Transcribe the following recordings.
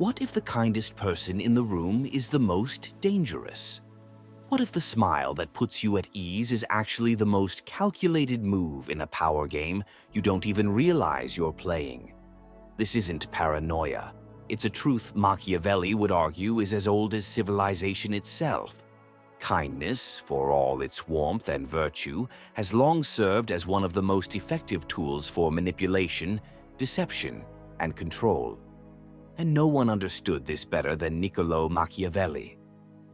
What if the kindest person in the room is the most dangerous? What if the smile that puts you at ease is actually the most calculated move in a power game you don't even realize you're playing? This isn't paranoia. It's a truth Machiavelli would argue is as old as civilization itself. Kindness, for all its warmth and virtue, has long served as one of the most effective tools for manipulation, deception, and control. And no one understood this better than Niccolò Machiavelli.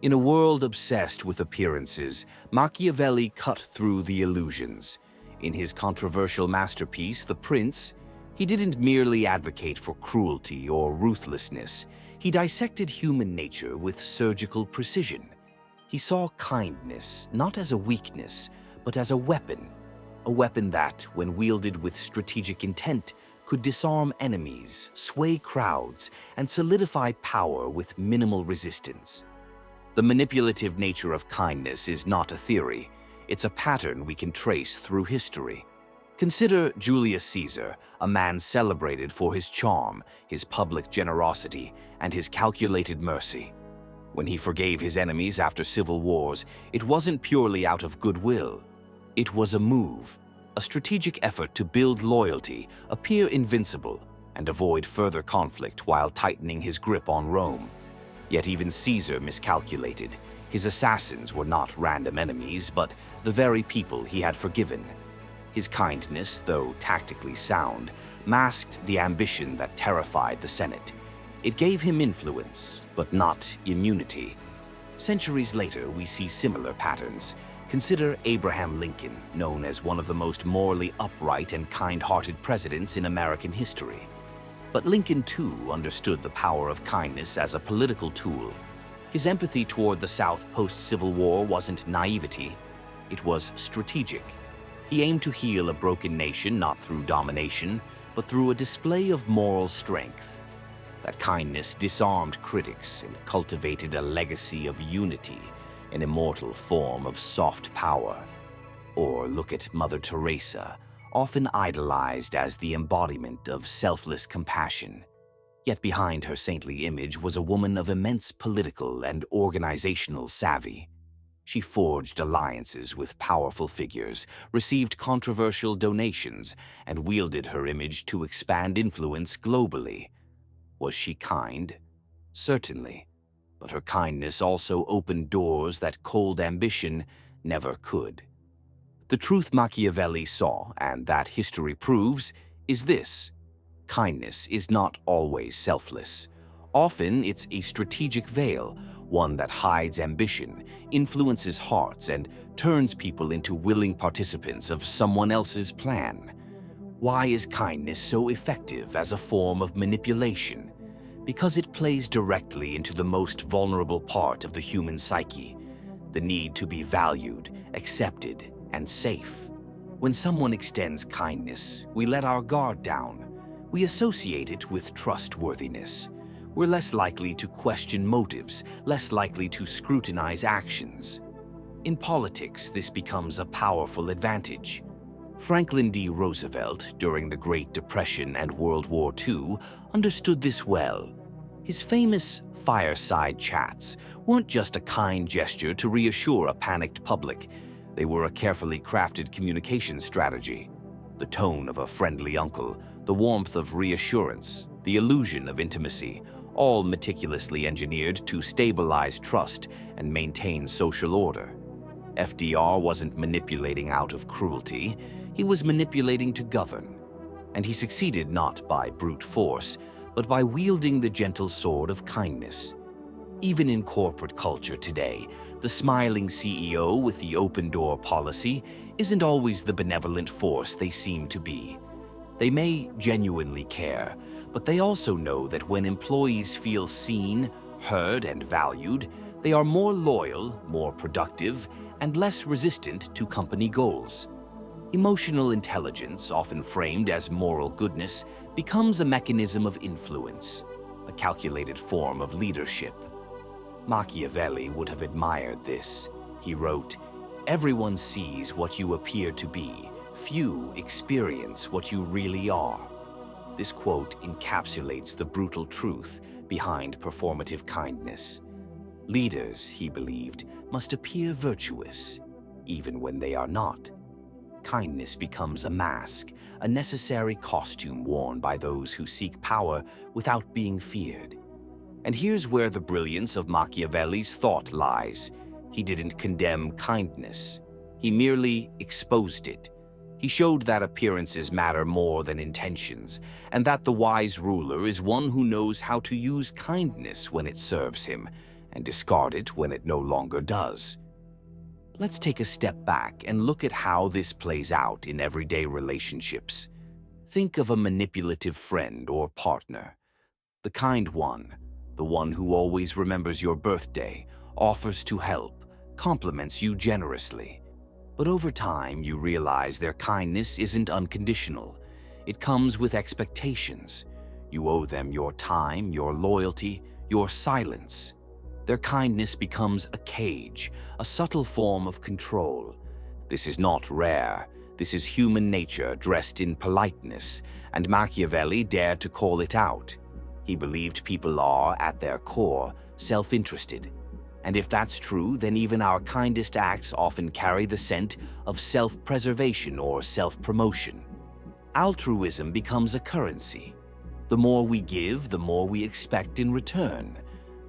In a world obsessed with appearances, Machiavelli cut through the illusions. In his controversial masterpiece, The Prince, he didn't merely advocate for cruelty or ruthlessness. He dissected human nature with surgical precision. He saw kindness not as a weakness, but as a weapon that, when wielded with strategic intent, could disarm enemies, sway crowds, and solidify power with minimal resistance. The manipulative nature of kindness is not a theory. It's a pattern we can trace through history. Consider Julius Caesar, a man celebrated for his charm, his public generosity, and his calculated mercy. When he forgave his enemies after civil wars, it wasn't purely out of goodwill. It was a move, a strategic effort to build loyalty, appear invincible, and avoid further conflict while tightening his grip on Rome. Yet even Caesar miscalculated. His assassins were not random enemies, but the very people he had forgiven. His kindness, though tactically sound, masked the ambition that terrified the Senate. It gave him influence, but not immunity. Centuries later, we see similar patterns. Consider Abraham Lincoln, known as one of the most morally upright and kind-hearted presidents in American history. But Lincoln, too, understood the power of kindness as a political tool. His empathy toward the South post-Civil War wasn't naivety, it was strategic. He aimed to heal a broken nation not through domination, but through a display of moral strength. That kindness disarmed critics and cultivated a legacy of unity, an immortal form of soft power. Or look at Mother Teresa, often idolized as the embodiment of selfless compassion. Yet behind her saintly image was a woman of immense political and organizational savvy. She forged alliances with powerful figures, received controversial donations, and wielded her image to expand influence globally. Was she kind? Certainly. But her kindness also opened doors that cold ambition never could. The truth Machiavelli saw, and that history proves, is this: kindness is not always selfless. Often it's a strategic veil, one that hides ambition, influences hearts, and turns people into willing participants of someone else's plan. Why is kindness so effective as a form of manipulation? Because it plays directly into the most vulnerable part of the human psyche, the need to be valued, accepted, and safe. When someone extends kindness, we let our guard down. We associate it with trustworthiness. We're less likely to question motives, less likely to scrutinize actions. In politics, this becomes a powerful advantage. Franklin D. Roosevelt, during the Great Depression and World War II, understood this well. His famous fireside chats weren't just a kind gesture to reassure a panicked public. They were a carefully crafted communication strategy. The tone of a friendly uncle, the warmth of reassurance, the illusion of intimacy, all meticulously engineered to stabilize trust and maintain social order. FDR wasn't manipulating out of cruelty, he was manipulating to govern. And he succeeded not by brute force, but by wielding the gentle sword of kindness. Even in corporate culture today, the smiling CEO with the open-door policy isn't always the benevolent force they seem to be. They may genuinely care, but they also know that when employees feel seen, heard, and valued, they are more loyal, more productive, and less resistant to company goals. Emotional intelligence, often framed as moral goodness, becomes a mechanism of influence, a calculated form of leadership. Machiavelli would have admired this. He wrote, "Everyone sees what you appear to be. Few experience what you really are." This quote encapsulates the brutal truth behind performative kindness. Leaders, he believed, must appear virtuous, even when they are not. Kindness becomes a mask, a necessary costume worn by those who seek power without being feared. And here's where the brilliance of Machiavelli's thought lies. He didn't condemn kindness. He merely exposed it. He showed that appearances matter more than intentions, and that the wise ruler is one who knows how to use kindness when it serves him, and discard it when it no longer does. Let's take a step back and look at how this plays out in everyday relationships. Think of a manipulative friend or partner. The kind one, the one who always remembers your birthday, offers to help, compliments you generously. But over time, you realize their kindness isn't unconditional. It comes with expectations. You owe them your time, your loyalty, your silence. Their kindness becomes a cage, a subtle form of control. This is not rare. This is human nature dressed in politeness, and Machiavelli dared to call it out. He believed people are, at their core, self-interested. And if that's true, then even our kindest acts often carry the scent of self-preservation or self-promotion. Altruism becomes a currency. The more we give, the more we expect in return,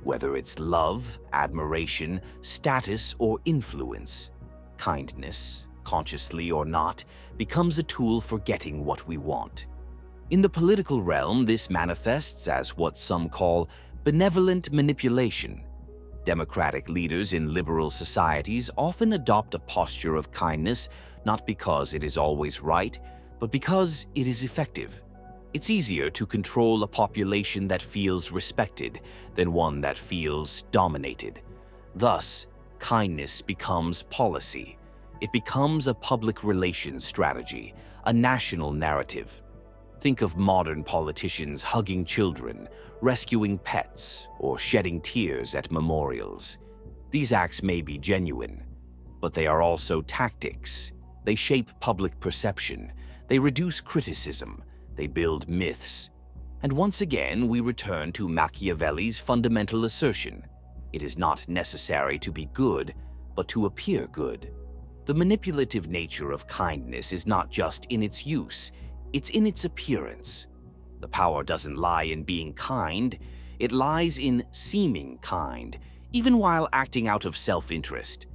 whether it's love, admiration, status, or influence. Kindness, consciously or not, becomes a tool for getting what we want. In the political realm, this manifests as what some call benevolent manipulation. Democratic leaders in liberal societies often adopt a posture of kindness not because it is always right, but because it is effective. It's easier to control a population that feels respected than one that feels dominated. Thus, kindness becomes policy. It becomes a public relations strategy, a national narrative. Think of modern politicians hugging children, rescuing pets, or shedding tears at memorials. These acts may be genuine, but they are also tactics. They shape public perception. They reduce criticism. They build myths. And once again, we return to Machiavelli's fundamental assertion. It is not necessary to be good, but to appear good. The manipulative nature of kindness is not just in its use, it's in its appearance. The power doesn't lie in being kind, it lies in seeming kind, even while acting out of self-interest.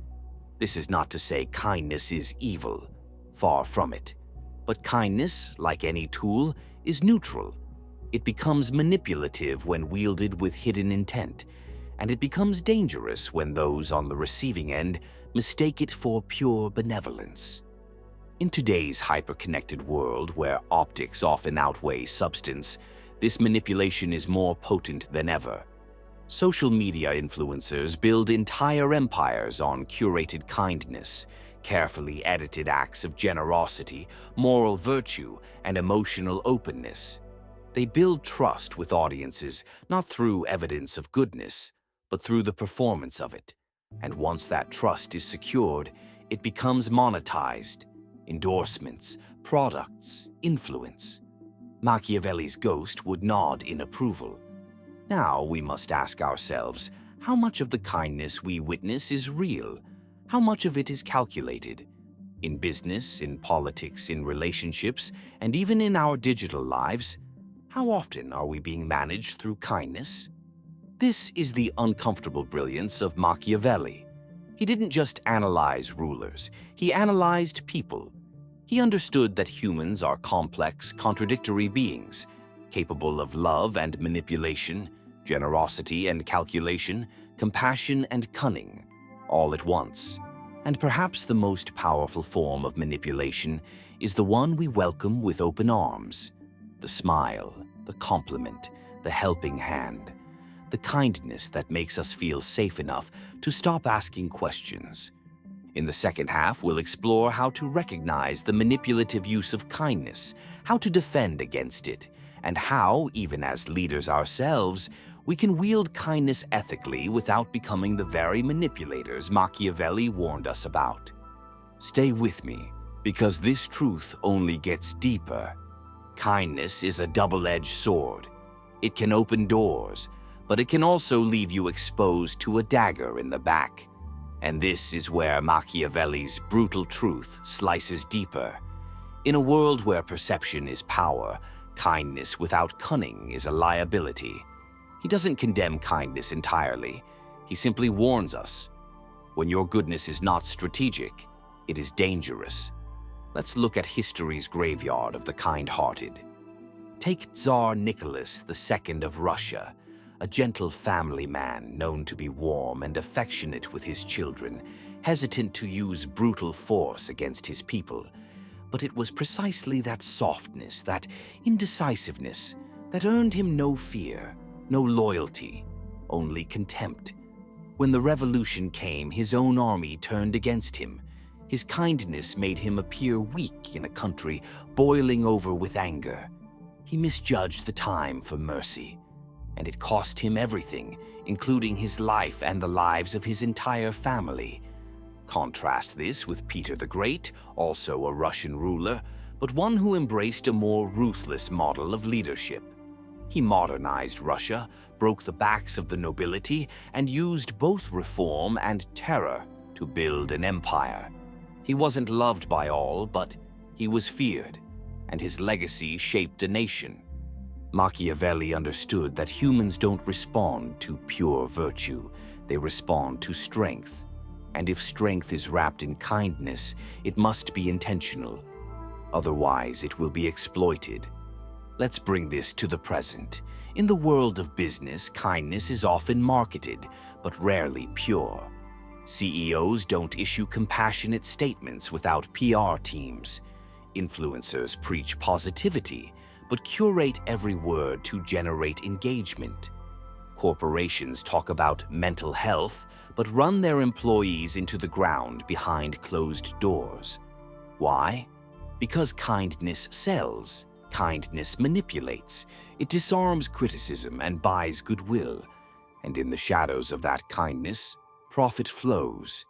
This is not to say kindness is evil, far from it. But kindness, like any tool, is neutral. It becomes manipulative when wielded with hidden intent, and it becomes dangerous when those on the receiving end mistake it for pure benevolence. In today's hyper-connected world, where optics often outweigh substance, this manipulation is more potent than ever. Social media influencers build entire empires on curated kindness, carefully edited acts of generosity, moral virtue, and emotional openness. They build trust with audiences not through evidence of goodness, but through the performance of it. And once that trust is secured, it becomes monetized. Endorsements, products, influence. Machiavelli's ghost would nod in approval. Now we must ask ourselves, how much of the kindness we witness is real? How much of it is calculated? In business, in politics, in relationships, and even in our digital lives, how often are we being managed through kindness? This is the uncomfortable brilliance of Machiavelli. He didn't just analyze rulers, he analyzed people. He understood that humans are complex, contradictory beings, capable of love and manipulation, generosity and calculation, compassion and cunning, all at once. And perhaps the most powerful form of manipulation is the one we welcome with open arms. The smile, the compliment, the helping hand, the kindness that makes us feel safe enough to stop asking questions. In the second half, we'll explore how to recognize the manipulative use of kindness, how to defend against it, and how, even as leaders ourselves, we can wield kindness ethically without becoming the very manipulators Machiavelli warned us about. Stay with me, because this truth only gets deeper Kindness is a double-edged sword. It can open doors, but it can also leave you exposed to a dagger in the back. And this is where Machiavelli's brutal truth slices deeper. In a world where perception is power, kindness without cunning is a liability. He doesn't condemn kindness entirely. He simply warns us. When your goodness is not strategic, it is dangerous. Let's look at history's graveyard of the kind-hearted. Take Tsar Nicholas II of Russia, a gentle family man known to be warm and affectionate with his children, hesitant to use brutal force against his people. But it was precisely that softness, that indecisiveness, that earned him no fear, no loyalty, only contempt. When the revolution came, his own army turned against him. His kindness made him appear weak in a country boiling over with anger. He misjudged the time for mercy, and it cost him everything, including his life and the lives of his entire family. Contrast this with Peter the Great, also a Russian ruler, but one who embraced a more ruthless model of leadership. He modernized Russia, broke the backs of the nobility, and used both reform and terror to build an empire. He wasn't loved by all, but he was feared, and his legacy shaped a nation. Machiavelli understood that humans don't respond to pure virtue, they respond to strength. And if strength is wrapped in kindness, it must be intentional. Otherwise, it will be exploited. Let's bring this to the present. In the world of business, kindness is often marketed, but rarely pure. CEOs don't issue compassionate statements without PR teams. Influencers preach positivity, but curate every word to generate engagement. Corporations talk about mental health, but run their employees into the ground behind closed doors. Why? Because kindness sells. Kindness manipulates. It disarms criticism and buys goodwill. And in the shadows of that kindness, profit flows.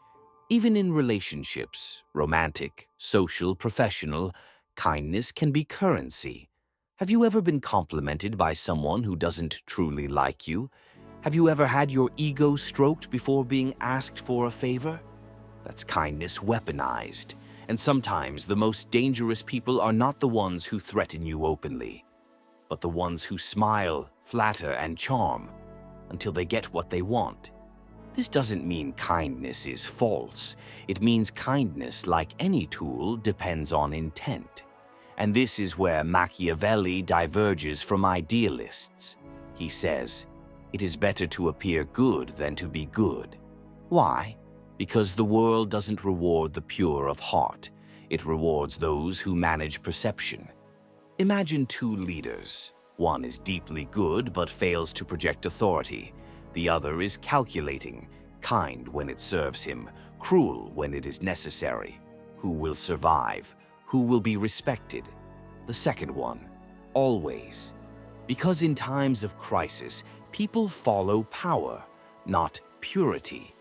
Even in relationships, romantic, social, professional, kindness can be currency. Have you ever been complimented by someone who doesn't truly like you? Have you ever had your ego stroked before being asked for a favor? That's kindness weaponized. And sometimes the most dangerous people are not the ones who threaten you openly, but the ones who smile, flatter, and charm until they get what they want. This doesn't mean kindness is false. It means kindness, like any tool, depends on intent. And this is where Machiavelli diverges from idealists. He says, "It is better to appear good than to be good." Why? Because the world doesn't reward the pure of heart. It rewards those who manage perception. Imagine two leaders. One is deeply good but fails to project authority. The other is calculating, kind when it serves him, cruel when it is necessary. Who will survive? Who will be respected? The second one, always. Because in times of crisis, people follow power, not purity.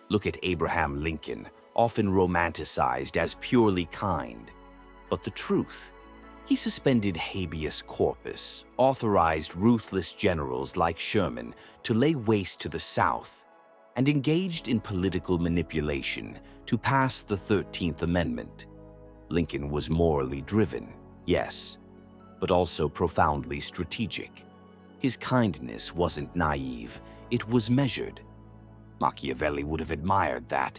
Look at Abraham Lincoln, often romanticized as purely kind. But the truth, he suspended habeas corpus, authorized ruthless generals like Sherman to lay waste to the South, and engaged in political manipulation to pass the 13th Amendment. Lincoln was morally driven, yes, but also profoundly strategic. His kindness wasn't naive, it was measured. Machiavelli would have admired that.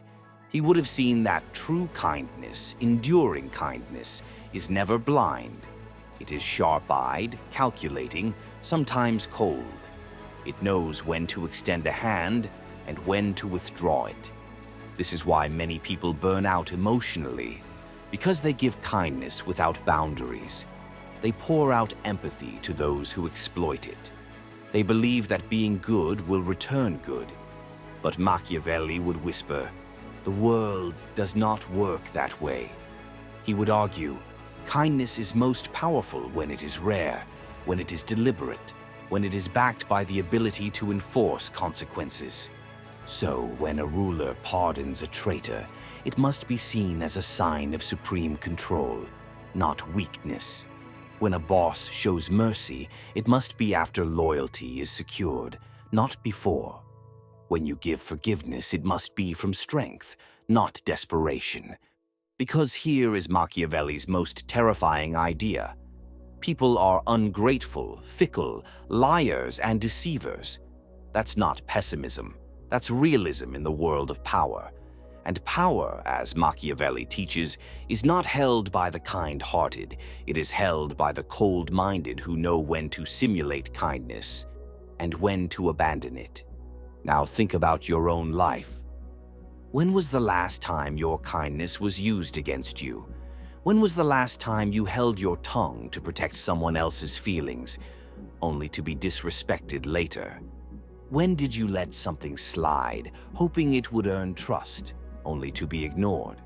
He would have seen that true kindness, enduring kindness, is never blind. It is sharp-eyed, calculating, sometimes cold. It knows when to extend a hand and when to withdraw it. This is why many people burn out emotionally, because they give kindness without boundaries. They pour out empathy to those who exploit it. They believe that being good will return good. But Machiavelli would whisper, "The world does not work that way." He would argue, kindness is most powerful when it is rare, when it is deliberate, when it is backed by the ability to enforce consequences. So, when a ruler pardons a traitor, it must be seen as a sign of supreme control, not weakness. When a boss shows mercy, it must be after loyalty is secured, not before. When you give forgiveness, it must be from strength, not desperation. Because here is Machiavelli's most terrifying idea. People are ungrateful, fickle, liars, and deceivers. That's not pessimism. That's realism in the world of power. And power, as Machiavelli teaches, is not held by the kind-hearted. It is held by the cold-minded who know when to simulate kindness and when to abandon it. Now think about your own life. When was the last time your kindness was used against you? When was the last time you held your tongue to protect someone else's feelings, only to be disrespected later? When did you let something slide, hoping it would earn trust, only to be ignored?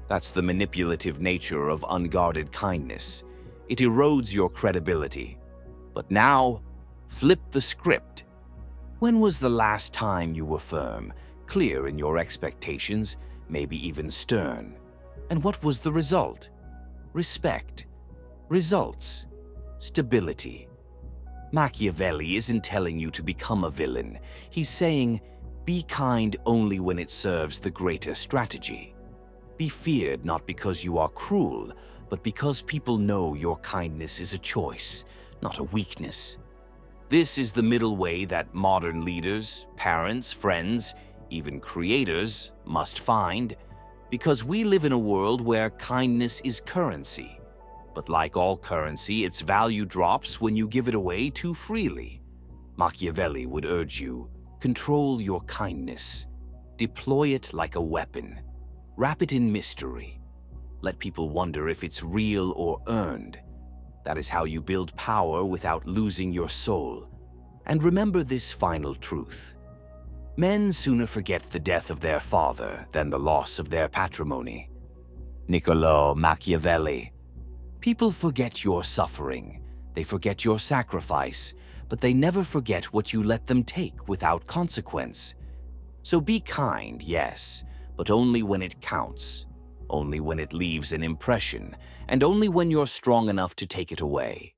That's the manipulative nature of unguarded kindness. It erodes your credibility. But now, flip the script. When was the last time you were firm, clear in your expectations, maybe even stern? And what was the result? Respect. Results. Stability. Machiavelli isn't telling you to become a villain. He's saying, be kind only when it serves the greater strategy. Be feared not because you are cruel, but because people know your kindness is a choice, not a weakness. This is the middle way that modern leaders, parents, friends, even creators must find, because we live in a world where kindness is currency. But like all currency, its value drops when you give it away too freely. Machiavelli would urge you, control your kindness. Deploy it like a weapon. Wrap it in mystery. Let people wonder if it's real or earned. That is how you build power without losing your soul. And remember this final truth. Men sooner forget the death of their father than the loss of their patrimony. Niccolò, Machiavelli. People forget your suffering. They forget your sacrifice, but they never forget what you let them take without consequence. So be kind, yes, but only when it counts. Only when it leaves an impression, and only when you're strong enough to take it away.